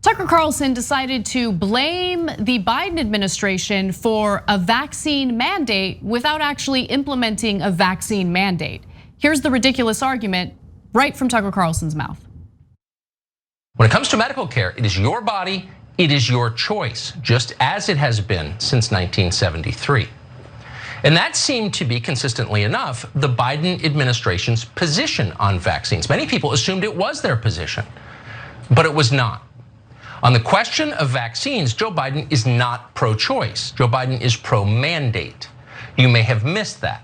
Tucker Carlson decided to blame the Biden administration for a vaccine mandate without actually implementing a vaccine mandate. Here's the ridiculous argument right from Tucker Carlson's mouth. When it comes to medical care, it is your body, it is your choice, just as it has been since 1973. And that seemed to be, consistently enough, the Biden administration's position on vaccines. Many people assumed it was their position, but it was not. On the question of vaccines, Joe Biden is not pro-choice. Joe Biden is pro-mandate. You may have missed that.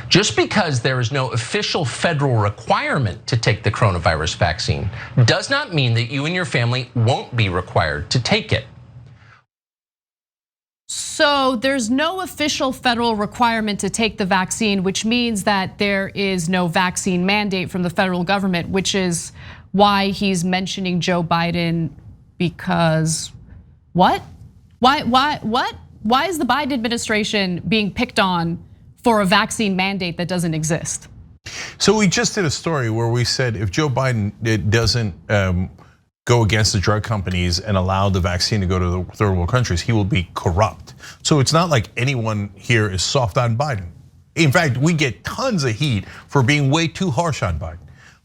Just because there is no official federal requirement to take the coronavirus vaccine does not mean that you and your family won't be required to take it. So there's no official federal requirement to take the vaccine, which means that there is no vaccine mandate from the federal government, which is why he's mentioning Joe Biden. Because what? Why is the Biden administration being picked on for a vaccine mandate that doesn't exist? So we just did a story where we said if Joe Biden doesn't go against the drug companies and allow the vaccine to go to the third world countries, he will be corrupt. So it's not like anyone here is soft on Biden. In fact, we get tons of heat for being way too harsh on Biden.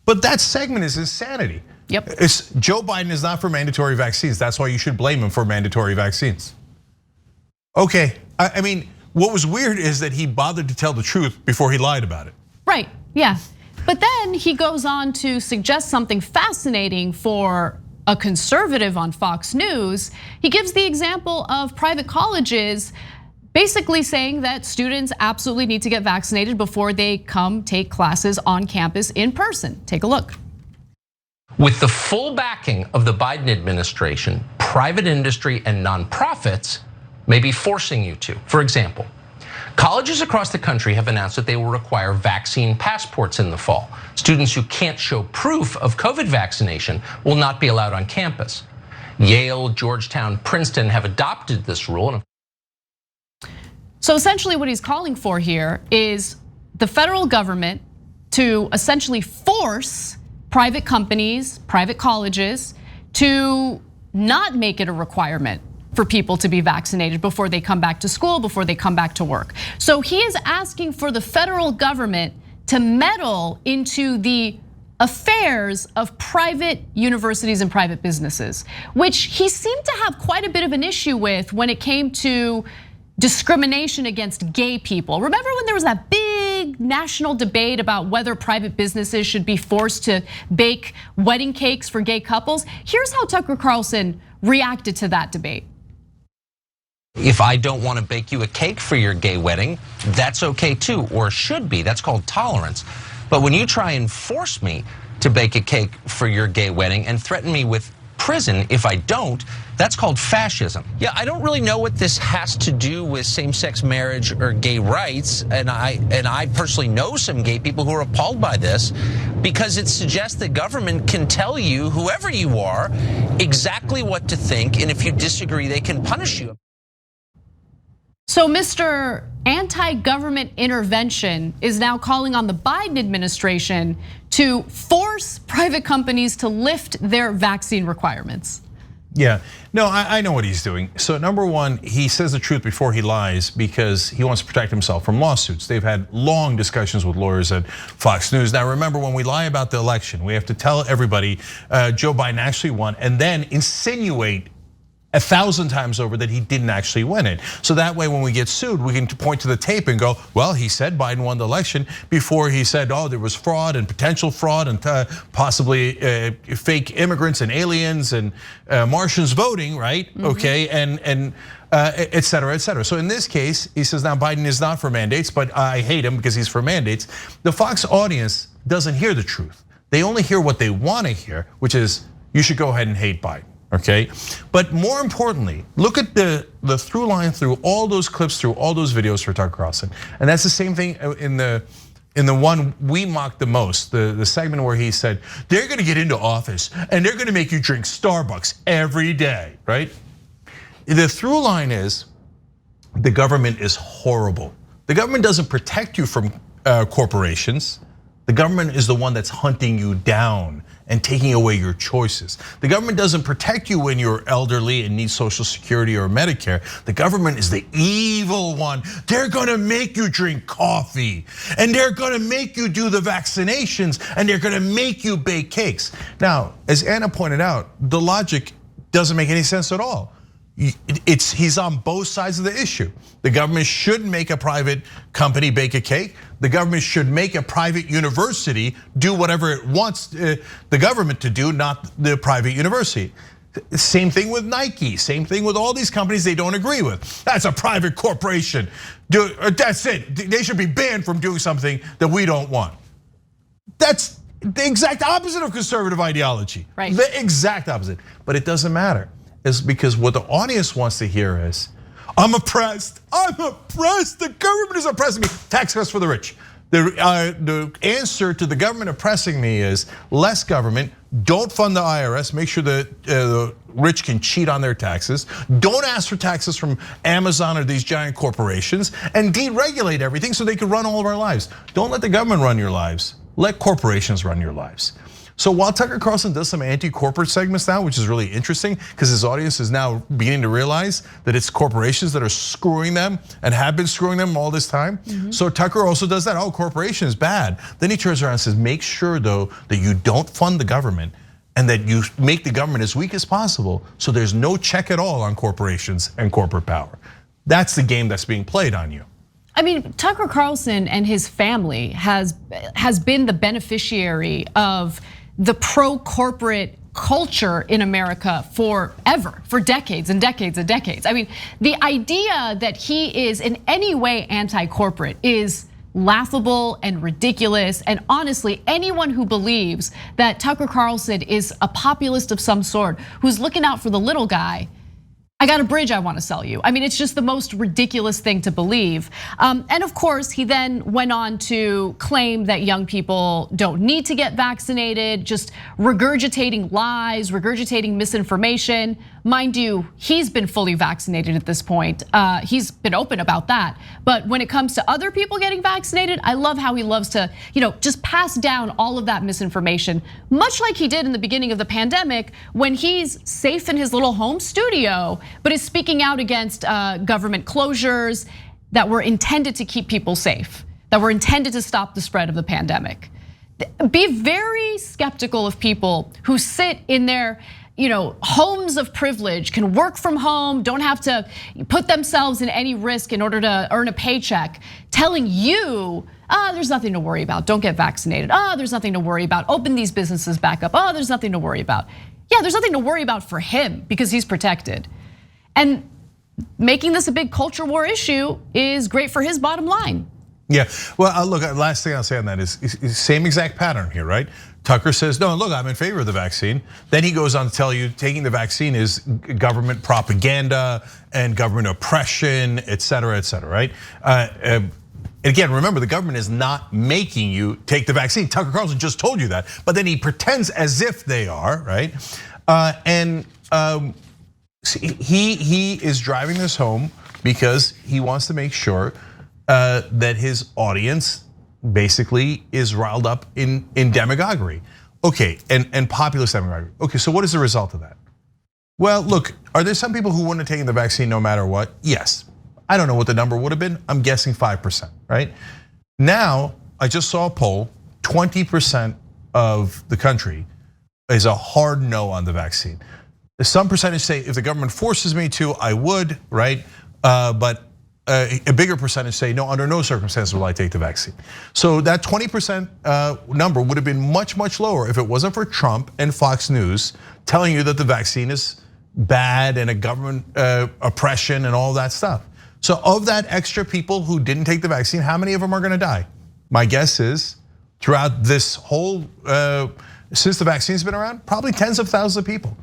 But that segment is insanity. Yep. Joe Biden is not for mandatory vaccines. That's why you should blame him for mandatory vaccines. Okay, I mean, what was weird is that he bothered to tell the truth before he lied about it. Right, yeah. But then he goes on to suggest something fascinating for a conservative on Fox News. He gives the example of private colleges basically saying that students absolutely need to get vaccinated before they come take classes on campus in person. Take a look. With the full backing of the Biden administration, private industry and nonprofits may be forcing you to. For example, colleges across the country have announced that they will require vaccine passports in the fall. Students who can't show proof of COVID vaccination will not be allowed on campus. Yale, Georgetown, Princeton have adopted this rule. So essentially what he's calling for here is the federal government to essentially force private companies, private colleges to not make it a requirement for people to be vaccinated before they come back to school, before they come back to work. So he is asking for the federal government to meddle into the affairs of private universities and private businesses, which he seemed to have quite a bit of an issue with when it came to discrimination against gay people. Remember when there was that big national debate about whether private businesses should be forced to bake wedding cakes for gay couples? Here's how Tucker Carlson reacted to that debate. If I don't want to bake you a cake for your gay wedding, that's okay too, or should be. That's called tolerance. But when you try and force me to bake a cake for your gay wedding and threaten me with prison if I don't, that's called fascism. Yeah, I don't really know what this has to do with same-sex marriage or gay rights, and I personally know some gay people who are appalled by this because it suggests that government can tell you, whoever you are, exactly what to think, and if you disagree, they can punish you. So Mr. Anti-government intervention is now calling on the Biden administration to force private companies to lift their vaccine requirements. Yeah, no, I know what he's doing. So number one, he says the truth before he lies because he wants to protect himself from lawsuits. They've had long discussions with lawyers at Fox News. Now remember, when we lie about the election, we have to tell everybody Joe Biden actually won and then insinuate 1,000 times over that he didn't actually win it. So that way when we get sued, we can point to the tape and go, well, he said Biden won the election before he said, oh, there was fraud and potential fraud and possibly fake immigrants and aliens and Martians voting, right? Okay, and et cetera, et cetera. So in this case, he says now Biden is not for mandates, but I hate him because he's for mandates. The Fox audience doesn't hear the truth. They only hear what they want to hear, which is you should go ahead and hate Biden. Okay, but more importantly, look at the through line through all those clips, through all those videos for Tucker Carlson, and that's the same thing in the one we mocked the most, the segment where he said they're going to get into office and they're going to make you drink Starbucks every day, right? The through line is the government is horrible. The government doesn't protect you from corporations. The government is the one that's hunting you down and taking away your choices. The government doesn't protect you when you're elderly and need Social Security or Medicare. The government is the evil one. They're gonna make you drink coffee, and they're gonna make you do the vaccinations, and they're gonna make you bake cakes. Now, as Anna pointed out, the logic doesn't make any sense at all. He's on both sides of the issue. The government should make a private company bake a cake. The government should make a private university do whatever it wants the government to do, not the private university. Same thing with Nike, same thing with all these companies they don't agree with. That's a private corporation. That's it. They should be banned from doing something that we don't want. That's the exact opposite of conservative ideology. Right. The exact opposite. But it doesn't matter. Is because what the audience wants to hear is, I'm oppressed. The government is oppressing me. Tax cuts for the rich. The answer to the government oppressing me is less government. Don't fund the IRS. Make sure that the rich can cheat on their taxes. Don't ask for taxes from Amazon or these giant corporations, and deregulate everything so they can run all of our lives. Don't let the government run your lives. Let corporations run your lives. So while Tucker Carlson does some anti-corporate segments now, which is really interesting because his audience is now beginning to realize that it's corporations that are screwing them and have been screwing them all this time. So Tucker also does that, corporation is bad. Then he turns around and says, make sure though that you don't fund the government and that you make the government as weak as possible so there's no check at all on corporations and corporate power. That's the game that's being played on you. I mean, Tucker Carlson and his family has been the beneficiary of the pro-corporate culture in America forever, for decades and decades and decades. I mean, the idea that he is in any way anti-corporate is laughable and ridiculous. And honestly, anyone who believes that Tucker Carlson is a populist of some sort, who's looking out for the little guy, I got a bridge I want to sell you. I mean, it's just the most ridiculous thing to believe. And of course, he then went on to claim that young people don't need to get vaccinated, just regurgitating lies, regurgitating misinformation. Mind you, he's been fully vaccinated at this point. He's been open about that. But when it comes to other people getting vaccinated, I love how he loves to, just pass down all of that misinformation, much like he did in the beginning of the pandemic when he's safe in his little home studio, but is speaking out against government closures that were intended to keep people safe, that were intended to stop the spread of the pandemic. Be very skeptical of people who sit in their homes of privilege, can work from home, don't have to put themselves in any risk in order to earn a paycheck, telling you, there's nothing to worry about, don't get vaccinated. There's nothing to worry about, open these businesses back up. There's nothing to worry about. Yeah, there's nothing to worry about for him because he's protected. And making this a big culture war issue is great for his bottom line. Yeah, well, look, last thing I'll say on that is same exact pattern here, right? Tucker says, no, look, I'm in favor of the vaccine. Then he goes on to tell you taking the vaccine is government propaganda and government oppression, et cetera, right? Again, remember, the government is not making you take the vaccine. Tucker Carlson just told you that, but then he pretends as if they are, right? He is driving this home because he wants to make sure that his audience basically is riled up in demagoguery. Okay, and populist demagoguery. Okay, so what is the result of that? Well, look, are there some people who wouldn't have taken the vaccine no matter what? Yes. I don't know what the number would have been. I'm guessing 5%, right? Now, I just saw a poll, 20% of the country is a hard no on the vaccine. Some percentage say if the government forces me to, I would, right? But a bigger percentage say no, under no circumstances will I take the vaccine. So that 20% number would have been much, much lower if it wasn't for Trump and Fox News telling you that the vaccine is bad and a government oppression and all that stuff. So of that extra people who didn't take the vaccine, how many of them are gonna die? My guess is throughout this whole, since the vaccine's been around, probably tens of thousands of people.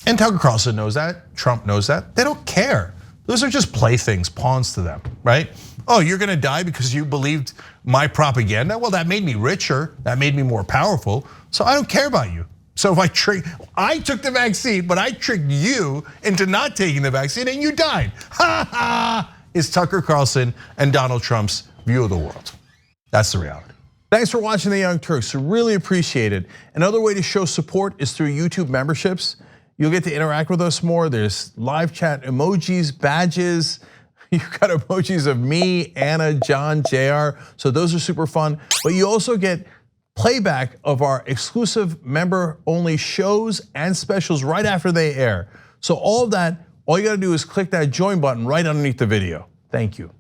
And Tucker Carlson knows that, Trump knows that, they don't care. Those are just playthings, pawns to them, right? Oh, you're gonna die because you believed my propaganda? Well, that made me richer, that made me more powerful, so I don't care about you. So if I took the vaccine, but I tricked you into not taking the vaccine and you died. Ha ha, is Tucker Carlson and Donald Trump's view of the world. That's the reality. Thanks for watching the Young Turks, really appreciate it. Another way to show support is through YouTube memberships. You'll get to interact with us more. There's live chat emojis, badges. You've got emojis of me, Anna, John, JR. So those are super fun. But you also get playback of our exclusive member-only shows and specials right after they air. So all of that, all you gotta do is click that join button right underneath the video. Thank you.